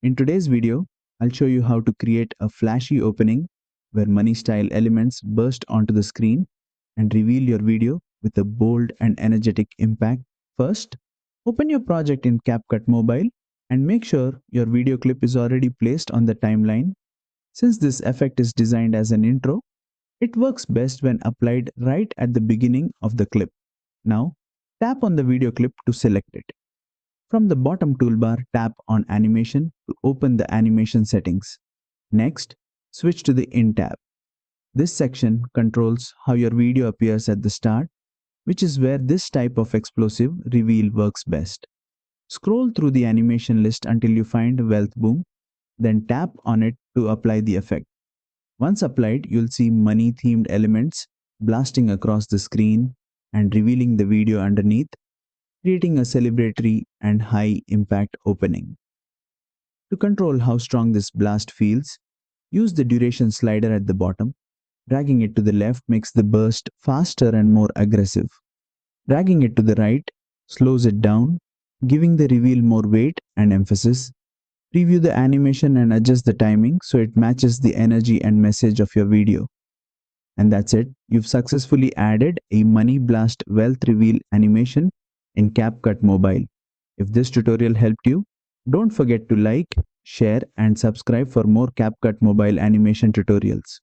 In today's video, I'll show you how to create a flashy opening where money style elements burst onto the screen and reveal your video with a bold and energetic impact. First, open your project in CapCut Mobile and make sure your video clip is already placed on the timeline. Since this effect is designed as an intro, it works best when applied right at the beginning of the clip. Now, tap on the video clip to select it. From the bottom toolbar, tap on Animation to open the animation settings. Next, switch to the In tab. This section controls how your video appears at the start, which is where this type of explosive reveal works best. Scroll through the animation list until you find Wealth Boom, then tap on it to apply the effect. Once applied, you'll see money-themed elements blasting across the screen and revealing the video underneath, creating a celebratory and high-impact opening. To control how strong this blast feels, use the duration slider at the bottom. Dragging it to the left makes the burst faster and more aggressive. Dragging it to the right slows it down, giving the reveal more weight and emphasis. Preview the animation and adjust the timing so it matches the energy and message of your video. And that's it. You've successfully added a money blast wealth reveal animation in CapCut Mobile. If this tutorial helped you, don't forget to like, share and subscribe for more CapCut Mobile animation tutorials.